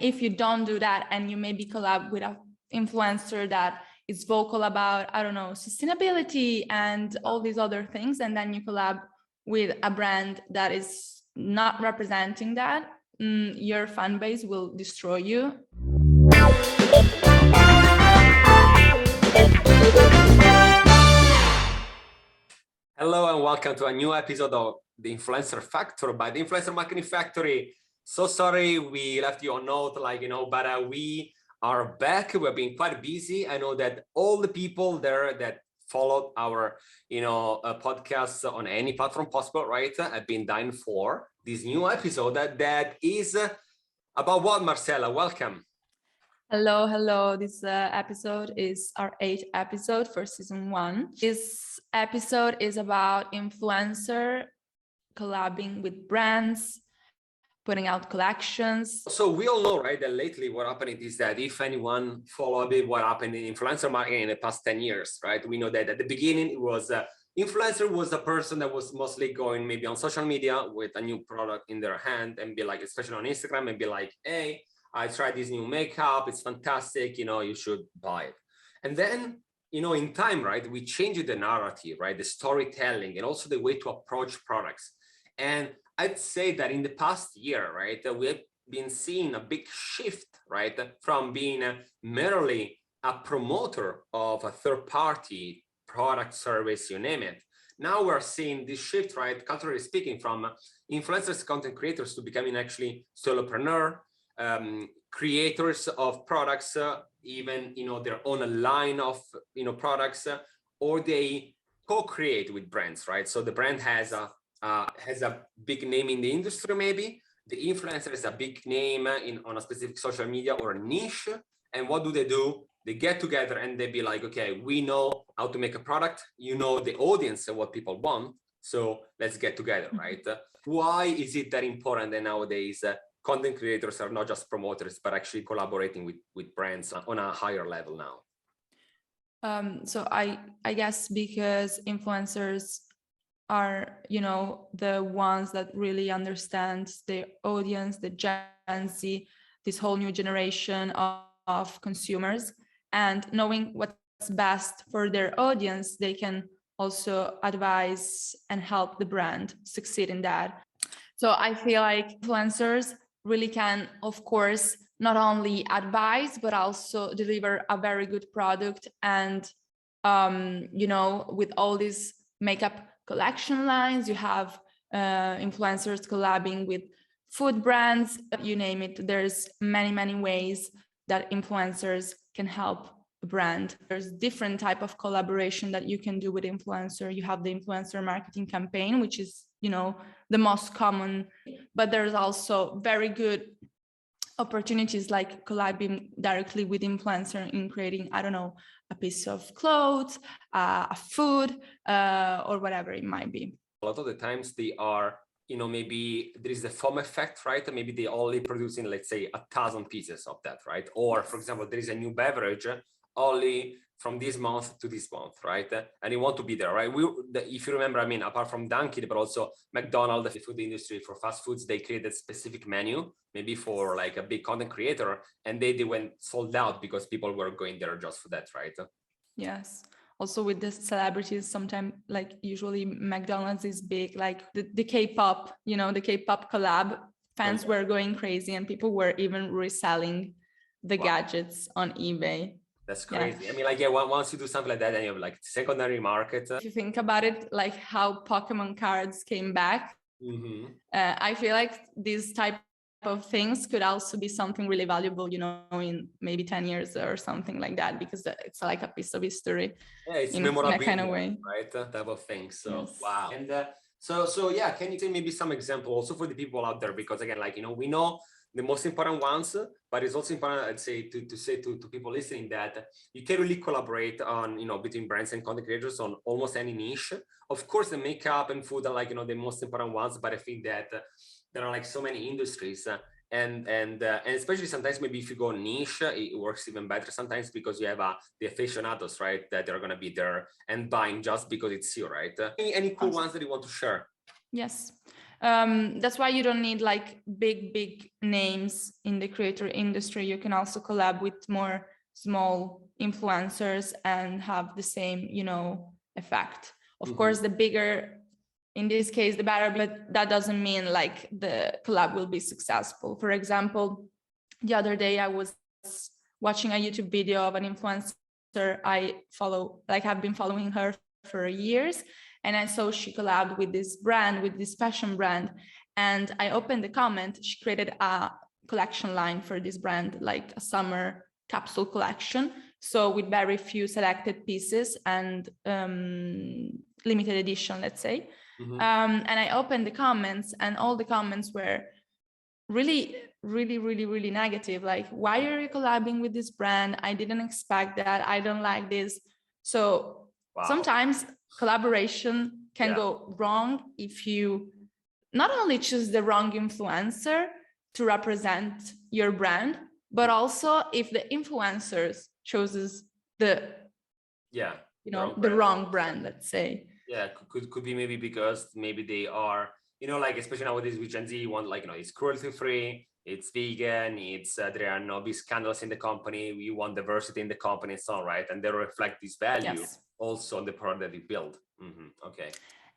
if you don't do that and you maybe collab with an influencer that is vocal about, I don't know, sustainability and all these other things, and then you collab with a brand that is not representing that, your fan base will destroy you. Hello and welcome to a new episode of The Influencer Factor by the Influencer Marketing Factory. So sorry we left you on note, but we are back. We're being quite busy. I know that all the people there that followed our, podcasts on any platform possible, right, have been dying for this new episode that is about what, Marcella? Welcome. Hello. This episode is our 8th episode for season 1. This episode is about influencer collabing with brands, putting out collections. So we all know, right, that lately what happened is that if anyone followed what happened in influencer marketing in the past 10 years, right, we know that at the beginning it was influencer was a person that was mostly going maybe on social media with a new product in their hand and be like, especially on Instagram, and be like, hey, I tried this new makeup, it's fantastic, you should buy it. And then, in time, right, we changed the narrative, right, the storytelling, and also the way to approach products. And I'd say that in the past year, right, we have been seeing a big shift, right, from being merely a promoter of a third-party product, service, you name it. Now we're seeing this shift, right, culturally speaking, from influencers, content creators to becoming actually solopreneur, creators of products, even their own line of products, or they co-create with brands, right? So the brand has a big name in the industry, maybe the influencer is a big name on a specific social media or a niche, and what do? They get together and they be like, okay, we know how to make a product, the audience and what people want, so let's get together, right? Why is it that important that nowadays content creators are not just promoters, but actually collaborating with brands on a higher level now? So I guess because influencers are, the ones that really understand the audience, the Gen Z, this whole new generation of consumers, and knowing what's best for their audience, they can also advise and help the brand succeed in that. So I feel like influencers really can, of course, not only advise, but also deliver a very good product. And, with all these makeup collection lines, you have influencers collabing with food brands, you name it. There's many ways that influencers can help a brand. There's different type of collaboration that you can do with influencer. You have the influencer marketing campaign, which is the most common, but there's also very good opportunities like collabing directly with influencer in creating, I don't know, a piece of clothes, a food, or whatever it might be. A lot of the times they are, maybe there is the foam effect, right? Maybe they only producing, let's say, 1,000 pieces of that, right? Or for example, there is a new beverage only from this month to this month, right? And you want to be there, right? If you remember, apart from Dunkin', but also McDonald's, the food industry for fast foods, they created a specific menu, maybe for like a big content creator, and they went sold out because people were going there just for that, right? Yes. Also with the celebrities, sometimes like usually McDonald's is big, like the K-pop, the K-pop collab, fans were going crazy and people were even reselling the gadgets on eBay. That's crazy. Yeah. Once you do something like that, then you have like secondary market. If you think about it, like how Pokemon cards came back, I feel like this type of things could also be something really valuable, in maybe 10 years or something like that, because it's like a piece of history. Yeah, it's memorable in a kind of way, right? Type of thing. So yes. Wow. And so yeah, can you say maybe some example also for the people out there? Because again, we know the most important ones, but it's also important, I'd say, to say to people listening that you can really collaborate on, between brands and content creators on almost any niche. Of course, the makeup and food are the most important ones, but I think that there are so many industries and especially sometimes maybe if you go niche, it works even better sometimes because you have the aficionados, right, that are going to be there and buying just because it's you, right? Any cool ones that you want to share? Yes. That's why you don't need like big names in the creator industry. You can also collab with more small influencers and have the same, you know, effect. Of course, the bigger, in this case, the better, but that doesn't mean like the collab will be successful. For example, the other day I was watching a YouTube video of an influencer I follow, like I've been following her for years, and I saw she collabed with this brand, with this fashion brand, and I opened the comment. She created a collection line for this brand, like a summer capsule collection, so with very few selected pieces and limited edition, let's say. And I opened the comments, and all the comments were really negative. Like, why are you collabing with this brand? I didn't expect that. I don't like this. So sometimes collaboration can go wrong if you not only choose the wrong influencer to represent your brand, but also if the influencers chooses the the wrong brand, let's say. Could be maybe because maybe they are, like, especially nowadays with Gen Z, you want, like, it's cruelty free, it's vegan, it's there are no big scandals in the company, you want diversity in the company and so on, right? And they reflect this value also on the product that you build. Okay.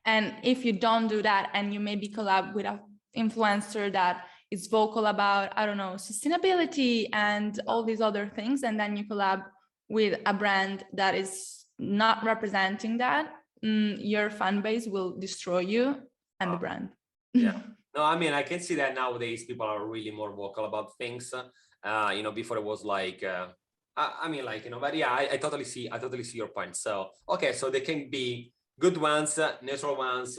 And if you don't do that, and you maybe collab with an influencer that is vocal about, I don't know, sustainability and all these other things, and then you collab with a brand that is not representing that, your fan base will destroy you and the brand. No, I mean, I can see that nowadays people are really more vocal about things. Before it was like, I mean, like, but yeah, I totally see your point. So, okay, so they can be good ones, neutral ones,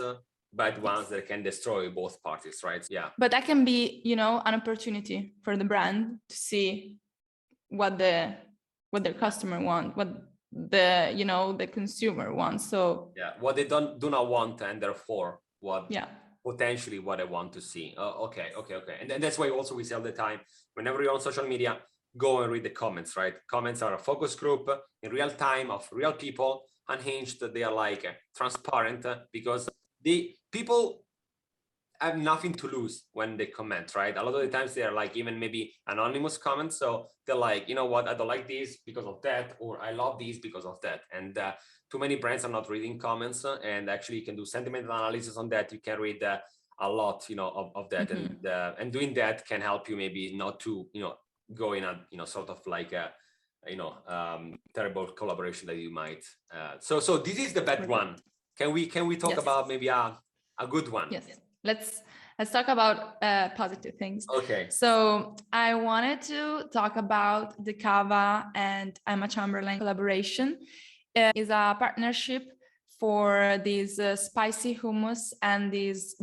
bad ones that can destroy both parties, right? Yeah. But that can be, an opportunity for the brand to see what their customer wants, what the consumer wants. So what they do not want, and therefore what potentially what I want to see. Okay. And that's why also we say all the time, whenever you're on social media, go and read the comments, right? Comments are a focus group in real time of real people, unhinged. They are like transparent, because the people have nothing to lose when they comment, right? A lot of the times they are like even maybe anonymous comments. So they're like, you know what, I don't like this because of that, or I love this because of that. And too many brands are not reading comments, and actually you can do sentiment analysis on that. You can read a lot, of that. And doing that can help you maybe not to, go in a, sort of like a, terrible collaboration that you might. So this is the bad one. Can we talk about maybe a good one? Yes. Let's talk about positive things. Okay. So I wanted to talk about the Cava and Emma Chamberlain collaboration. Is a partnership for this spicy hummus and this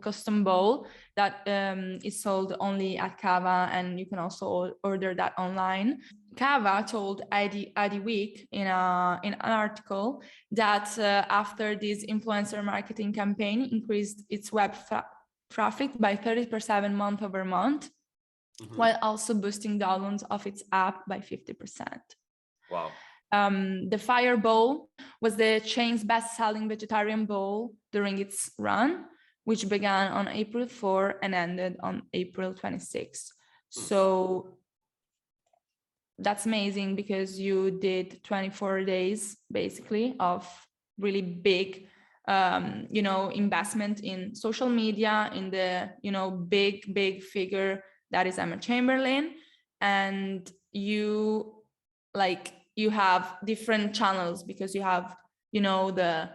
custom bowl that is sold only at Cava, and you can also order that online. Cava told ID Week in an article that after this influencer marketing campaign increased its web traffic by 30% month over month, while also boosting downloads of its app by 50%. Wow. The Fire Bowl was the chain's best-selling vegetarian bowl during its run, which began on April 4 and ended on April 26. So that's amazing, because you did 24 days basically of really big investment in social media, in the big figure that is Emma Chamberlain, and you have different channels, because you have the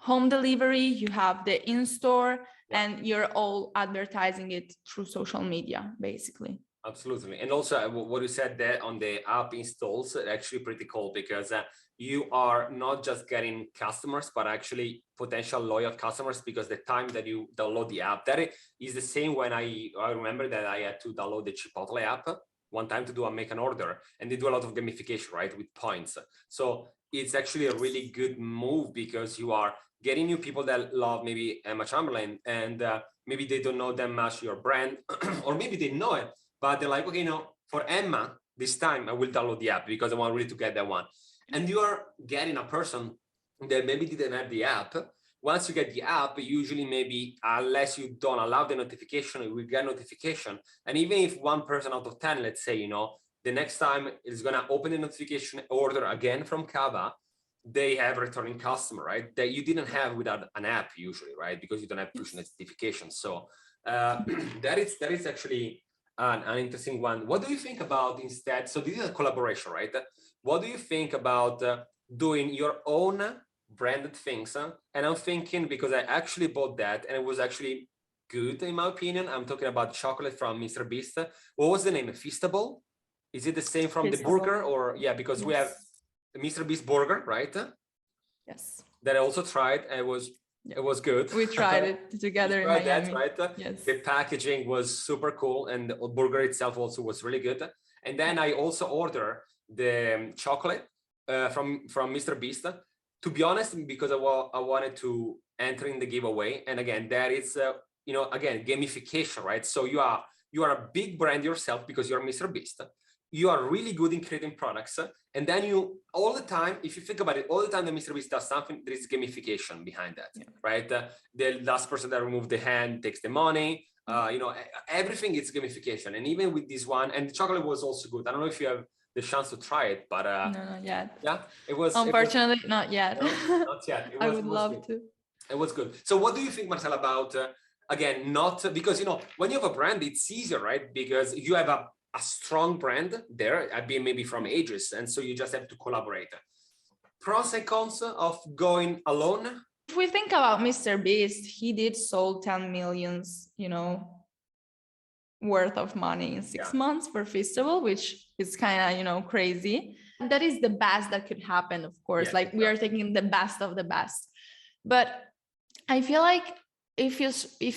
home delivery, you have the in-store, and you're all advertising it through social media basically. Absolutely. And also what you said there on the app installs, actually pretty cool, because you are not just getting customers, but actually potential loyal customers, because the time that you download the app, that is the same when I remember that I had to download the Chipotle app one time to make an order, and they do a lot of gamification, right, with points. So it's actually a really good move, because you are getting new people that love maybe Emma Chamberlain, and maybe they don't know that much your brand, or maybe they know it, but they're like, okay, for Emma, this time I will download the app because I want really to get that one. And you are getting a person that maybe didn't have the app, once you get the app, usually maybe unless you don't allow the notification, you will get notification. And even if 1 person out of 10, let's say, the next time is going to open the notification, order again from Kava, they have returning customer, right? That you didn't have without an app usually, right? Because you don't have push notifications. So that is actually an interesting one. What do you think about instead? So this is a collaboration, right? What do you think about doing your own branded things? And I'm thinking, because I actually bought that and it was actually good in my opinion. I'm talking about chocolate from Mr. Beast. What was the name? Feastable? Is it the same from the burger or yeah? Because we have the Mr. Beast burger, right? Yes. That I also tried. And it was good. We tried it together in Miami. That, right? Yes. The packaging was super cool, and the burger itself also was really good. And then I also ordered the chocolate from Mr. Beast. To be honest, because I wanted to enter in the giveaway. And again, that is again, gamification, right? So you are a big brand yourself because you're Mr. Beast. You are really good in creating products, and then you all the time, if you think about it, all the time that Mr. Beast does something, there is gamification behind that, right? The last person that removed the hand takes the money. Everything is gamification, and even with this one, and the chocolate was also good. I don't know if you have the chance to try it, but no, not yet. Yeah, it was unfortunately not yet. No, not yet. I would love to. It was good. So what do you think, Marcella, about again, not because when you have a brand, it's easier, right? Because you have a strong brand there. I've been maybe from ages, and so you just have to collaborate. Pros and cons of going alone. If we think about Mr. Beast, he did sold 10 millions, worth of money in 6 months for Feastable, which is kind of, crazy. That is the best that could happen, of course. We are taking the best of the best. But I feel like if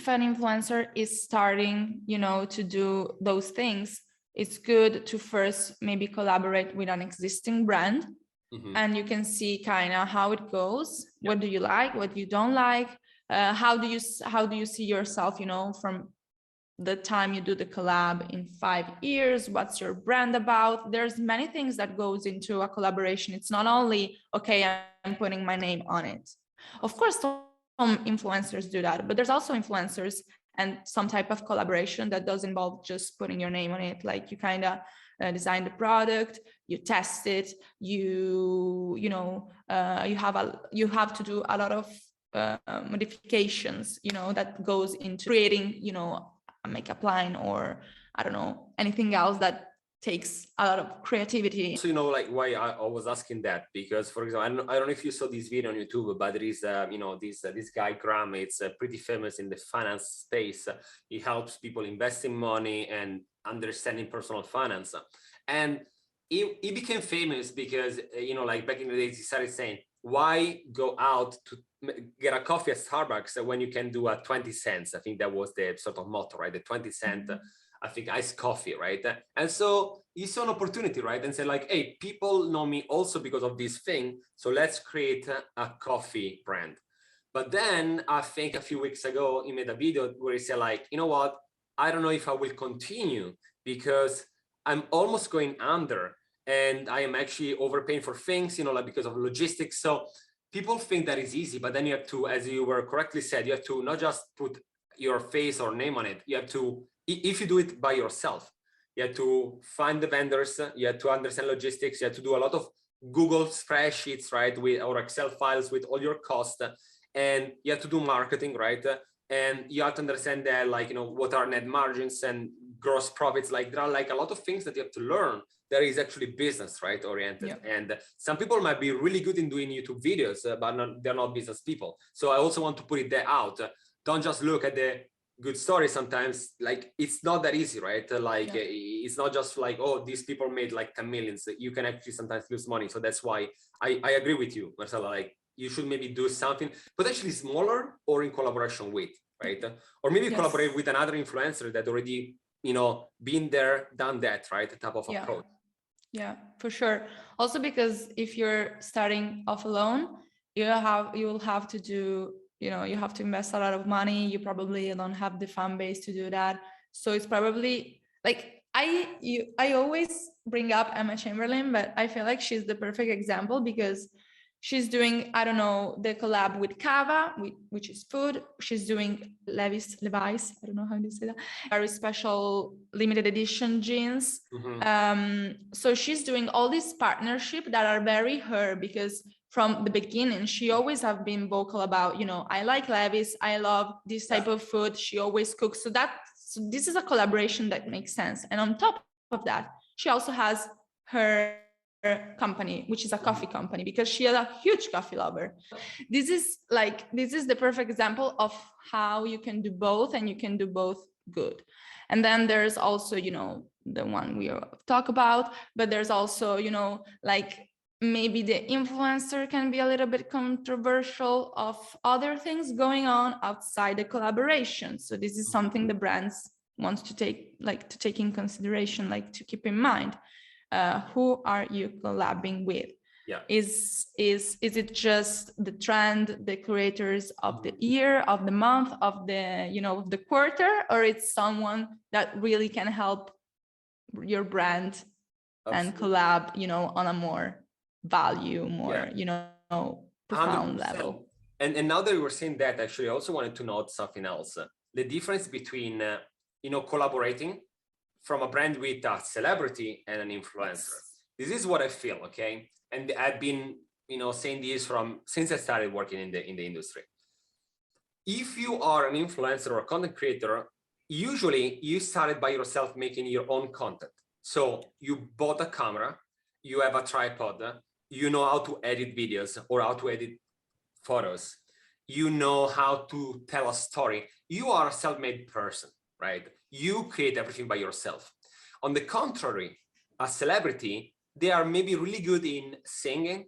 an influencer is starting, to do those things, it's good to first maybe collaborate with an existing brand, and you can see kind of how it goes. What do you like? What you don't like? How do you see yourself, from the time you do the collab in 5 years? What's your brand about? There's many things that goes into a collaboration. It's not only, okay, I'm putting my name on it. Of course, some influencers do that, but there's also influencers and some type of collaboration that does involve just putting your name on it. Like you kind of design the product, you test it, you have to do a lot of modifications, that goes into creating, a makeup line, or I don't know, anything else that takes a lot of creativity. So why I was asking that, because for example, I don't know if you saw this video on YouTube, but there is this guy Graham. It's pretty famous in the finance space. He helps people investing money and understanding personal finance, and he became famous because back in the days he started saying, why go out to get a coffee at Starbucks when you can do a 20 cents? I think that was the sort of motto, right? The 20-cent I think iced coffee, right? And so he saw an opportunity, right? And said hey, people know me also because of this thing, so let's create a coffee brand. But then I think a few weeks ago, he made a video where he said you know what? I don't know if I will continue because I'm almost going under and I am actually overpaying for things, because of logistics. So people think that is easy, but then you have to, as you were correctly said, you have to not just put your face or name on it. You have to, if you do it by yourself, you have to find the vendors, you have to understand logistics, you have to do a lot of Google spreadsheets, right, or Excel files with all your costs, and you have to do marketing, right? And you have to understand that, what are net margins and gross profits. There are a lot of things that you have to learn that is actually business, right, oriented. And some people might be really good in doing YouTube videos, but they're not business people. So I also want to put it there out. Don't just look at the good stories. Sometimes it's not that easy, right? It's not just oh, these people made 10 millions. You can actually sometimes lose money. So that's why I agree with you, Marcella. You should maybe do something potentially smaller or in collaboration with, right? Or maybe collaborate with another influencer that already, been there, done that, right? The type of approach. Yeah, for sure. Also, because if you're starting off alone, you will have to do, you have to invest a lot of money. You probably don't have the fan base to do that. So it's probably I always bring up Emma Chamberlain, but I feel like she's the perfect example because she's doing, I don't know, the collab with Cava, which is food. She's doing Levi's, I don't know how to say that, very special limited edition jeans. So she's doing all these partnerships that are very her, because from the beginning, she always have been vocal about, you know, I like Levi's, I love this type of food. She always cooks. So this is a collaboration that makes sense. And on top of that, she also has her company, which is a coffee company, because she is a huge coffee lover. This is the perfect example of how you can do both, and you can do both good. And then there's also, you know, the one we talk about, but there's also, you know, like maybe the influencer can be a little bit controversial of other things going on outside the collaboration. So this is something the brands wants to take in consideration, like to keep in mind. Who are you collabing with? Yeah. Is it just the trend, the creators of the year, of the month, of the, you know, the quarter, or it's someone that really can help your brand and collab, you know, on a more value, more, you know, profound 100%. level. And now that we were saying that, actually, I also wanted to note something else. The difference between, you know, collaborating from a brand with a celebrity and an influencer. This is what I feel, okay? And I've been, you know, saying this since I started working in the industry. If you are an influencer or a content creator, usually you started by yourself making your own content. So you bought a camera, you have a tripod, you know how to edit videos or how to edit photos, you know how to tell a story. You are a self-made person, right? You create everything by yourself. On the contrary, a celebrity, they are maybe really good in singing,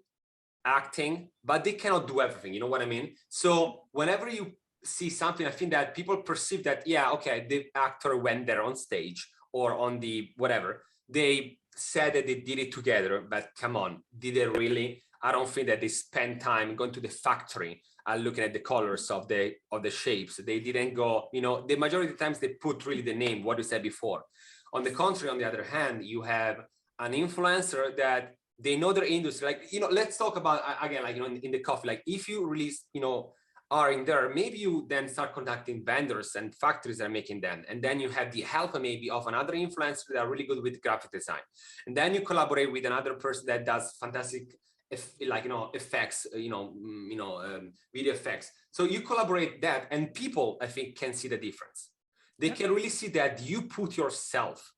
acting, but they cannot do everything. You know what I mean? So whenever you see something, I think that people perceive that, yeah, okay, the actor went there on stage or on the whatever. They said that they did it together, but come on, did they really? I don't think that they spent time going to the factory looking at the colors of the shapes. They didn't go, you know, the majority of the times they put really the name, what you said before. On the contrary, on the other hand, you have an influencer that they know their industry. Like, you know, let's talk about, again, like, you know, in the coffee, like if you release, you know, are in there, maybe you then start contacting vendors and factories that are making them. And then you have the help maybe of another influencer that are really good with graphic design. And then you collaborate with another person that does fantastic, like, you know, effects, video effects. So you collaborate that, and people, I think, can see the difference. They can really see that you put yourself,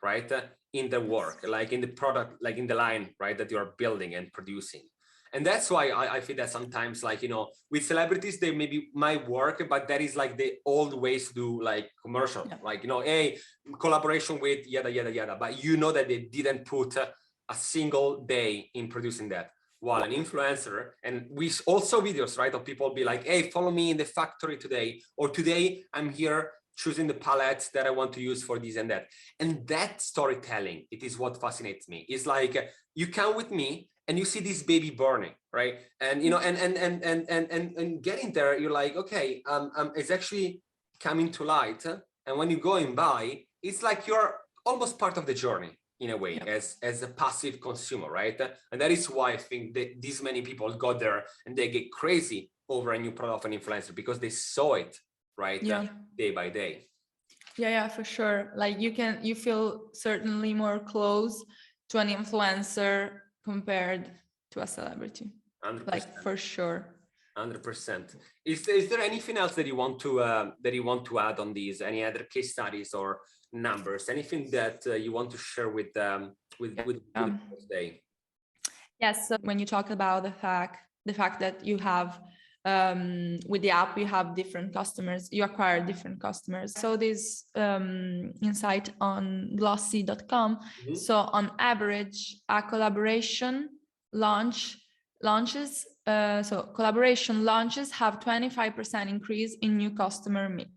right, in the work, like in the product, like in the line, right, that you're building and producing. And that's why I feel that sometimes, like, you know, with celebrities, they maybe might work, but that is like the old ways to do like commercial, like, you know, hey, collaboration with yada, yada, yada. But you know that they didn't put a single day in producing that. While an influencer, and we also videos, right, of people be like, hey, follow me in the factory today, or today I'm here choosing the palettes that I want to use for this and that. And that storytelling, it is what fascinates me. It's like you come with me and you see this baby burning, right? And you know, and getting there, you're like, okay, it's actually coming to light. And when you're going by, it's like you're almost part of the journey in a way, as a passive consumer, right? And that is why I think that these many people got there and they get crazy over a new product of an influencer, because they saw it, right? Day by day. Yeah, for sure. Like you feel certainly more close to an influencer compared to a celebrity. 100%. Like for sure. 100%. Is there anything else that you want to add on these? Any other case studies or numbers? Anything that you want to share with today? Yes. So when you talk about the fact that you have with the app, you have different customers, you acquire different customers. So this insight on glossy.com. So on average, a collaboration launches have 25% increase in new customer mix.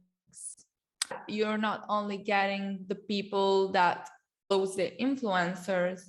You're not only getting the people that follows the influencers,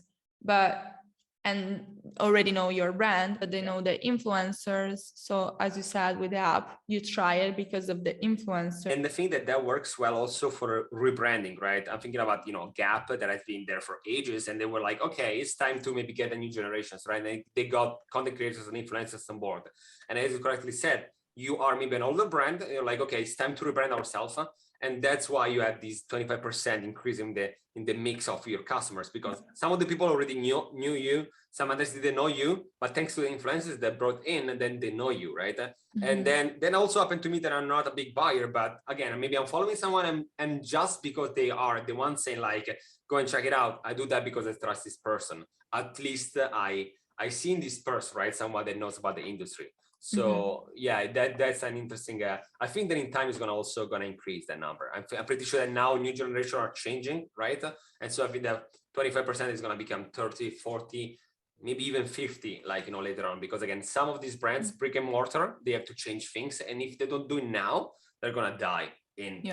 but and already know your brand, but they know the influencers. So as you said, with the app, you try it because of the influencer. And the thing that works well also for rebranding, right? I'm thinking about, Gap that has been there for ages, and they were like, okay, it's time to maybe get a new generations, right? And they got content creators and influencers on board. And as you correctly said, you are maybe an older brand, and you're like, okay, it's time to rebrand ourselves. And that's why you had this 25% increase in the mix of your customers, because some of the people already knew you, some others didn't know you, but thanks to the influencers that brought in, and then they know you, right? And then also happened to me that I'm not a big buyer, but again, maybe I'm following someone, and just because they are the ones saying like, go and check it out, I do that because I trust this person. At least I seen this person, right? Someone that knows about the industry. So yeah, that's an interesting. I think that in time is also gonna increase that number. I'm pretty sure that now new generation are changing, right? And so I think that 25% is gonna become 30, 40, maybe even 50, like later on, because again, some of these brands, brick and mortar, they have to change things, and if they don't do it now, they're gonna die in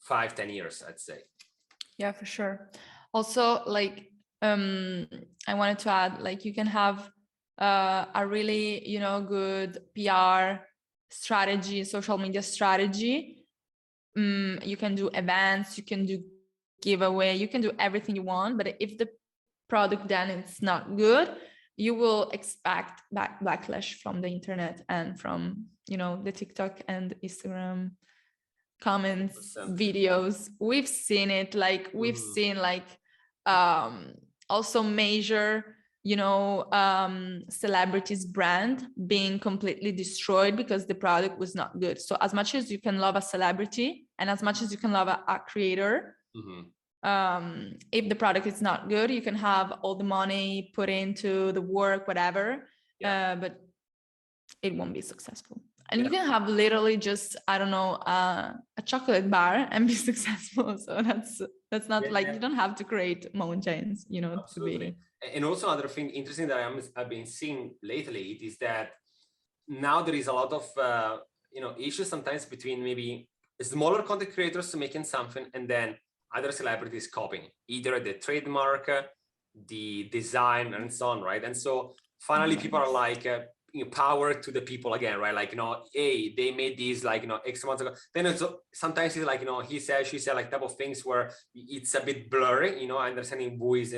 5-10 years, I'd say. Yeah, for sure. Also, like I wanted to add, like you can have a really good PR strategy, social media strategy. You can do events, you can do giveaway, you can do everything you want, but if the product then it's not good, you will expect backlash from the internet and from the TikTok and Instagram comments, 100%. videos. We've seen it, like we've seen like also major celebrities brand being completely destroyed because the product was not good. So as much as you can love a celebrity and as much as you can love a creator, if the product is not good, you can have all the money put into the work, whatever, but it won't be successful. And you can have literally just, I don't know, a chocolate bar and be successful. So that's not like you don't have to create mountains, Absolutely. to be. And also another thing interesting that I've been seeing lately is that now there is a lot of issues sometimes between maybe smaller content creators making something and then other celebrities copying either the trademark, the design, and so on, right? And so finally people are like power to the people again, right? Like hey, they made these like X months ago. Then it's sometimes it's like he said, she said, like type of things where it's a bit blurry, understanding who is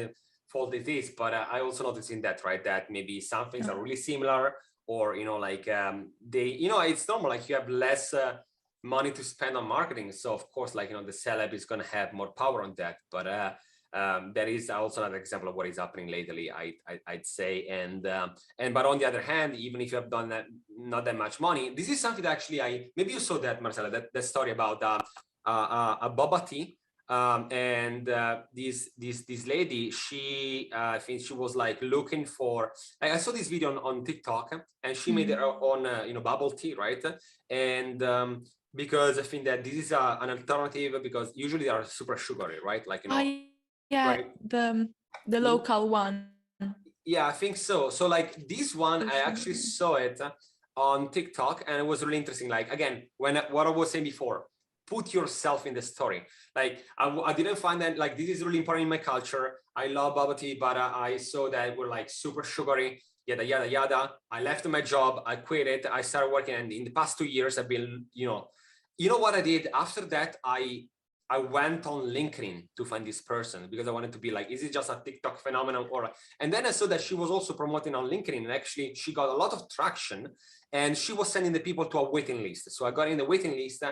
fault it is. But I also noticed in that, right, that maybe some things are really similar, or like they it's normal, like you have less money to spend on marketing, so of course like the celeb is going to have more power on that. But that is also another example of what is happening lately, I'd say. And but on the other hand, even if you have done that not that much money, this is something that actually maybe you saw that, Marcella, that story about a boba tea. And this lady, she I think she was like looking for, I saw this video on TikTok, and she made her own bubble tea, right? And because I think that this is an alternative, because usually they are super sugary, right? Like right? the local one. Yeah, I think so. So like this one, I actually saw it on TikTok, and it was really interesting. Like again, what I was saying before, put yourself in the story. Like I didn't find that like this is really important in my culture. I love bubble tea, but I saw that we're like super sugary, yada yada yada. I left my job, I quit it, I started working, and in the past 2 years, I've been you know what I did after that? I went on LinkedIn to find this person, because I wanted to be like, is it just a TikTok phenomenon? And then I saw that she was also promoting on LinkedIn, and actually she got a lot of traction, and she was sending the people to a waiting list. So I got in the waiting list,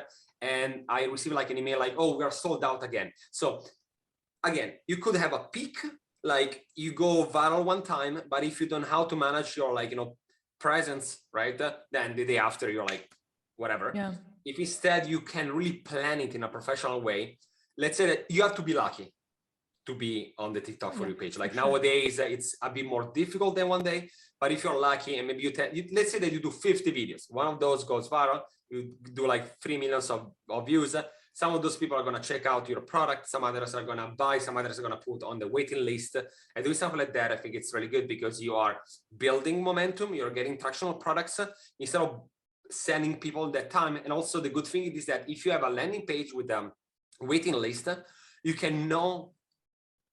and I received like an email like, oh, we are sold out again. So again, you could have a peak, like you go viral one time, but if you don't know how to manage your presence, right, then the day after you're like, whatever. Yeah. If instead you can really plan it in a professional way, let's say that you have to be lucky to be on the TikTok For You page. Like nowadays, it's a bit more difficult than one day, but if you're lucky and maybe let's say that you do 50 videos, one of those goes viral, you do like 3 million of views. Some of those people are going to check out your product. Some others are going to buy. Some others are going to put on the waiting list. And doing something like that, I think it's really good, because you are building momentum. You're getting traction on products instead of sending people that time. And also the good thing is that if you have a landing page with a waiting list, you can know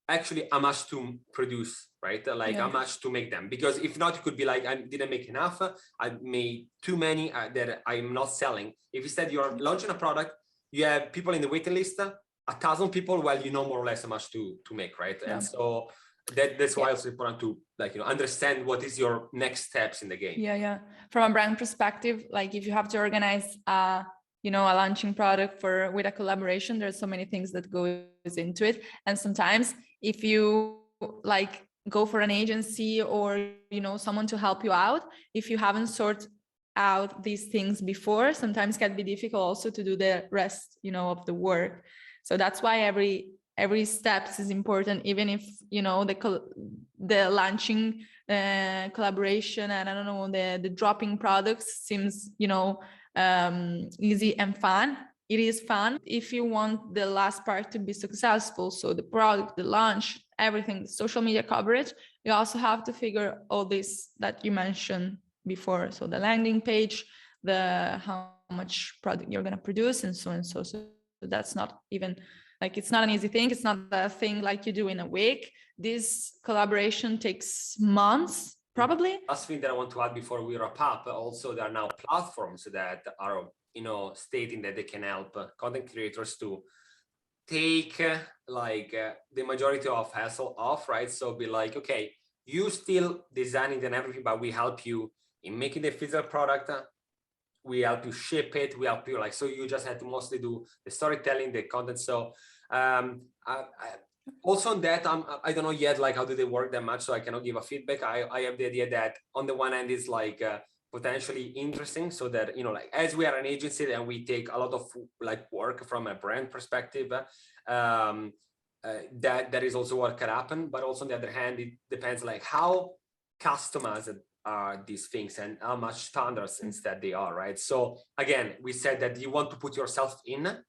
actually how much to produce, right? Like how much to make them, because if not, it could be like, I didn't make enough, I made too many that I'm not selling. If instead you're launching a product, you have people in the waiting list, 1,000 people, well, you know more or less how much to make, right? And so that's why it's important to, like, understand what is your next steps in the game. From a brand perspective, like if you have to organize a launching product with a collaboration, there's so many things that goes into it. And sometimes if you like go for an agency or someone to help you out, if you haven't sorted out these things before, sometimes can be difficult also to do the rest of the work. So that's why every step is important, even if the launching collaboration and I don't know, the dropping products seems easy and fun. It is fun if you want the last part to be successful. So the product, the launch, everything, the social media coverage, you also have to figure all this that you mentioned before. So the landing page, the how much product you're going to produce, and so on and so. So that's not even like, it's not an easy thing. It's not a thing like you do in a week. This collaboration takes months, probably. Last thing that I want to add before we wrap up, also there are now platforms that are stating that they can help content creators to take the majority of hassle off, right? So be like, okay, you still designing and everything, but we help you in making the physical product. We help you ship it. We help you so you just have to mostly do the storytelling, the content. So also on that, I don't know yet, how do they work that much? So I cannot give a feedback. I have the idea that on the one hand is potentially interesting, so that as we are an agency and we take a lot of work from a brand perspective, that is also what can happen. But also on the other hand, it depends how customized are these things and how much standards instead they are, right? So again, we said that you want to put yourself in.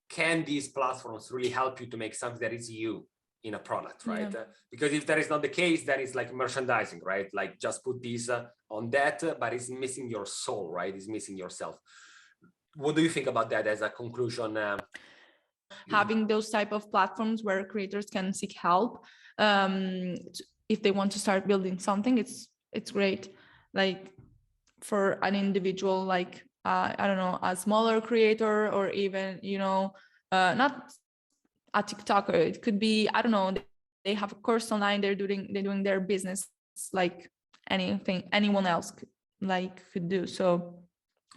Can these platforms really help you to make something that is you in a product, right? Because if that is not the case, then it's like merchandising, right? Just put these on that, but it's missing your soul, right? It's missing yourself. What do you think about that as a conclusion? Having those type of platforms where creators can seek help if they want to start building something, it's great. For an individual, I don't know, a smaller creator, or even not a TikToker. It could be, I don't know, they have a course online, they're doing their business like anything anyone else could do. So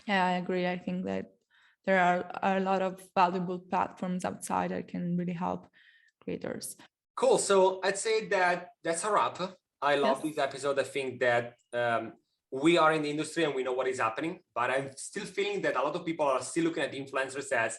yeah, I agree. I think that there are a lot of valuable platforms outside that can really help creators. Cool. So I'd say that that's a wrap. I love this episode. I think that we are in the industry and we know what is happening, but I'm still feeling that a lot of people are still looking at influencers as,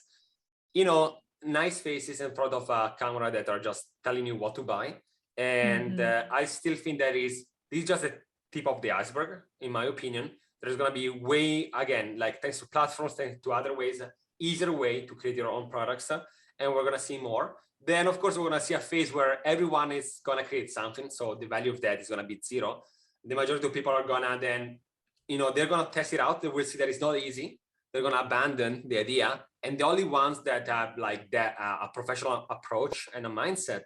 nice faces in front of a camera that are just telling you what to buy. And I still think this is just a tip of the iceberg, in my opinion. There's going to be way, again, thanks to platforms, thanks to other ways, easier way to create your own products. And we're going to see more. Then, of course, we're going to see a phase where everyone is going to create something. So the value of that is going to be zero. The majority of people are going to then, they're going to test it out. They will see that it's not easy. They're going to abandon the idea. And the only ones that have a professional approach and a mindset,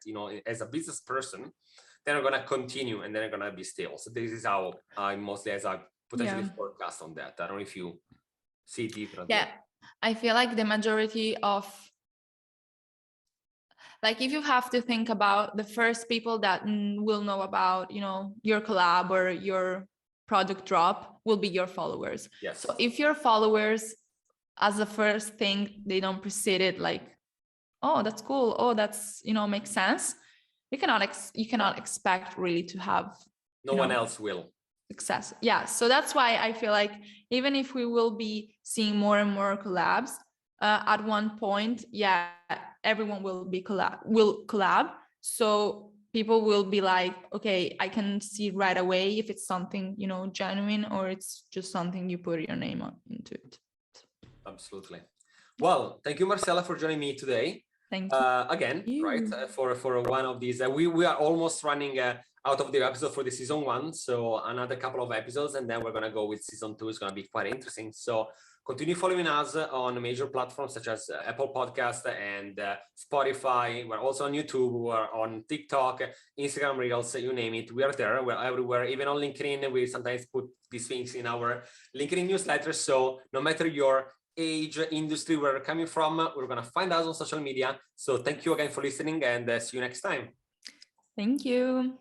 as a business person, then are going to continue and then they're going to be stable. So this is how I mostly, as I potentially forecast on that. I don't know if you see it differently. Yeah, I feel like the majority of, if you have to think about the first people that will know about, your collab or your product drop will be your followers. Yes. So if your followers, as the first thing, they don't precede it oh, that's cool. Oh, that's, makes sense. You cannot expect really to have. No one else will. Success. Yeah. So that's why I feel like even if we will be seeing more and more collabs, at one point, everyone will collab. So people will be like, okay, I can see right away if it's something, genuine, or it's just something you put your name into it. Absolutely. Well, thank you, Marcella, for joining me today. Thank you. Again, right, for one of these. We are almost running out of the episode for the season 1, so another couple of episodes, and then we're gonna go with season 2. It's gonna be quite interesting. So continue following us on major platforms such as Apple Podcast and Spotify. We're also on YouTube. We're on TikTok, Instagram Reels, you name it. We are there. We're everywhere, even on LinkedIn. We sometimes put these things in our LinkedIn newsletter. So no matter your age, industry, where we're coming from, we're going to find us on social media. So thank you again for listening, and see you next time. Thank you.